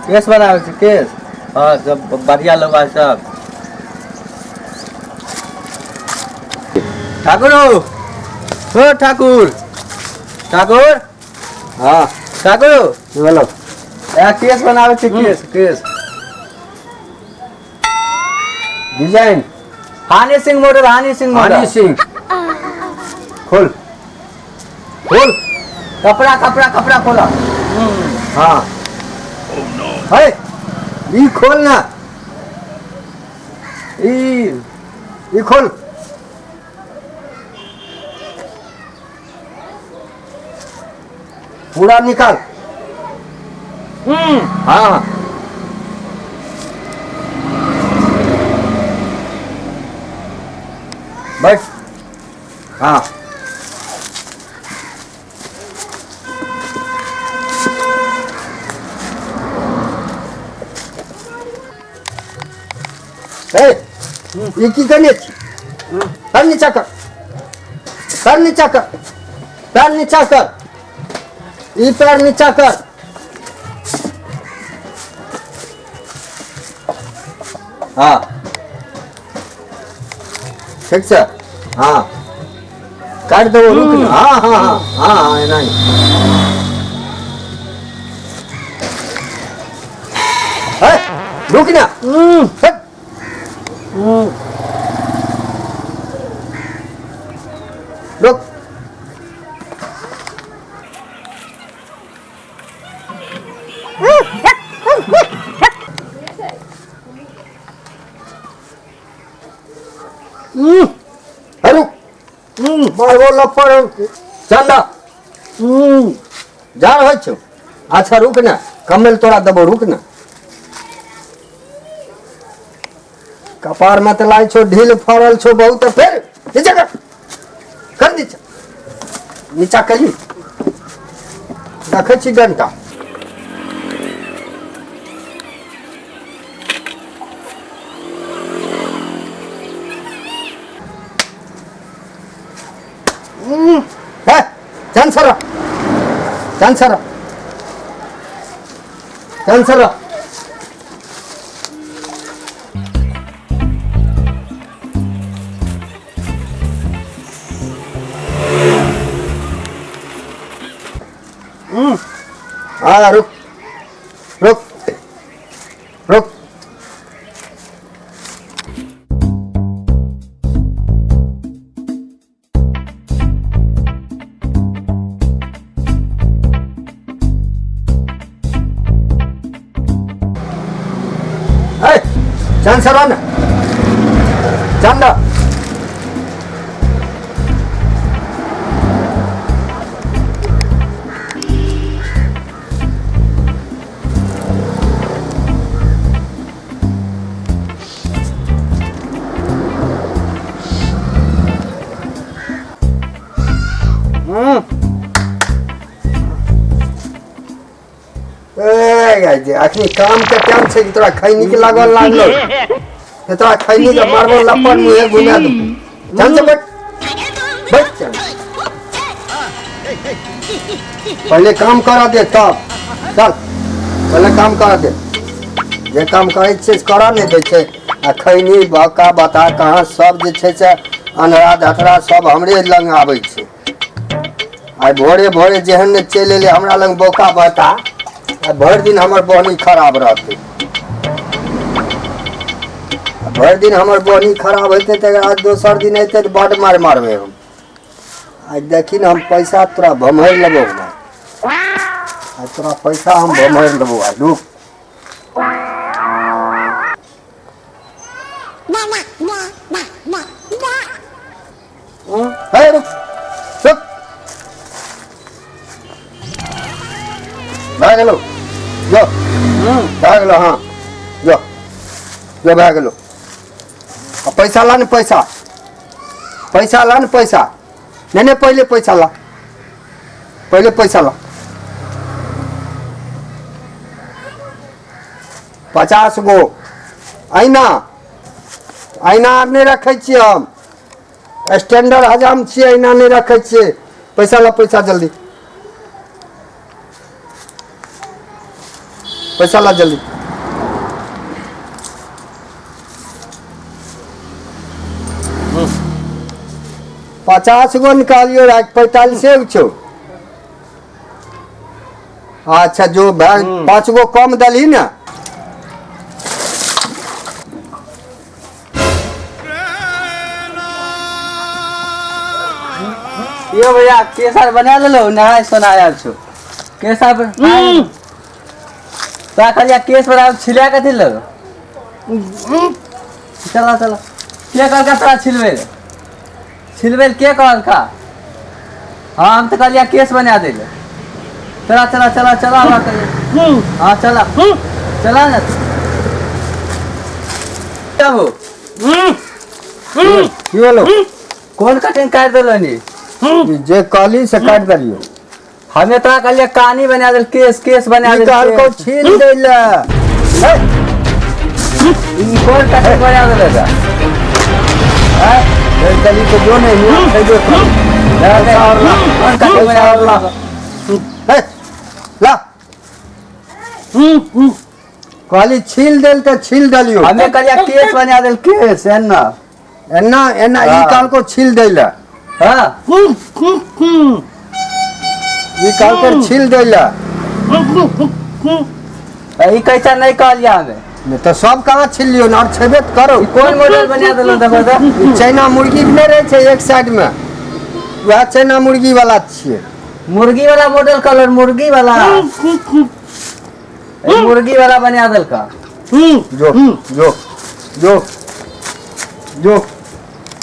Case बनावे छै case. हाँ सब बढ़िया लोग है सब। ठाकुर हो ठाकुर ठाकुर हाँ ठाकुर बोलो केस बनावे छै केस केस डिजाइन हानि सिंह मॉडल हानि सिंह खोल खोल कपड़ा कपड़ा कपड़ा खोला। हाँ है ई खोल ना ई खोल पूरा निकाल। हाँ बैठ। हाँ ये की करने पैर नीचा कर पैर नीचा कर पैर नीचा कर ई पैर नीचा कर। हाँ ठीक से हाँ काट दो रुक ना। हाँ हाँ हाँ हाँ हाँ नहीं रुक ना रुक मारबो लफड़ चंदा जा रहे छो। अच्छा रुक ना कमल तोरा दबो रुक ना कपार में तो लाई छो ढील फरल छो बहुत फिर नीचा कर नीचा नीचा करी रखे छी डंटा। चांसरा चांसरा चांसरा हाँ रुक रुक रुक चांसरा ना चांदा अखनी काम के टाइम छै तोरा खैनी के लागल तोरा खैनी के मारबो लपड़ मुहे घुमा दू। जान से बैठ बैठ पहले काम करा दे तब चल पहले काम करा दे जे काम करे छै करा नहीं दे छै। आ खैनी बका बता कहाँ सब जे छै से अनरा धतरा सब हमरे लग आबै छै। आई भोरे भोरे जेहन चल एले हमरा लग बोका बता भर दिन हमर बहनी खराब रहते भर दिन हमर बहनी खराब होते तो आज दोसर दिन अते तो बड़ मार मारबे हम। आज देखी न हम पैसा तोरा भमहर लेबो आज तोरा पैसा हम भमहर लेबो आज रुक है रुक रुक भाग लो जो भाग लो। हाँ जो जो भाग लो पैसा ला न पैसा पैसा ला न पैसा नहीं नहीं पहले पैसा ला पहले पैसा ला 50 गो आईना आईना नहीं रखे छी हम स्टैंडर्ड हजाम छी आईना नहीं रखे छी। पैसा ला पैसा जल्दी पैसा ला जल्दी। पचास गो निकालियो, 45 छो। अच्छा जो 5 गो कम दली ना। यो भैया केसर बना लो नहाय सोनाया छो केसर ता कलिया केस बना छिला के दिल चला चला के कर का तोरा छिलबे के कहल का हां हम तो कलिया केस बना दे चला चला चला चला हां चला चला ना क्या हो की बोलो कौन कटिंग कर देलो नी जे काली से काट दलियो। हमें तो कलिया कहानी बना दे केस बना दे निकाल को छील देला। इन कौन कटिंग बना देगा ए दली को जो नहीं है जो कौन कटिंग बना ला ला काली छील देल तो छील दलियो। हमें कलिया केस बना दे केस एन्ना एन्ना एन्ना ई काल को छील देला। हां ई काल कर छील देला। ई कैसा नहीं कहलिया हमें नहीं तो सब कहाँ छील लियो ना छेबे तो करो। कौन मॉडल बना देलो देखो तो चाइना मुर्गी नहीं रहे छे एक साइड में वह चाइना मुर्गी वाला छिए। मुर्गी वाला मॉडल कलर मुर्गी वाला मुर्गी वाला बना देल का जो जो जो जो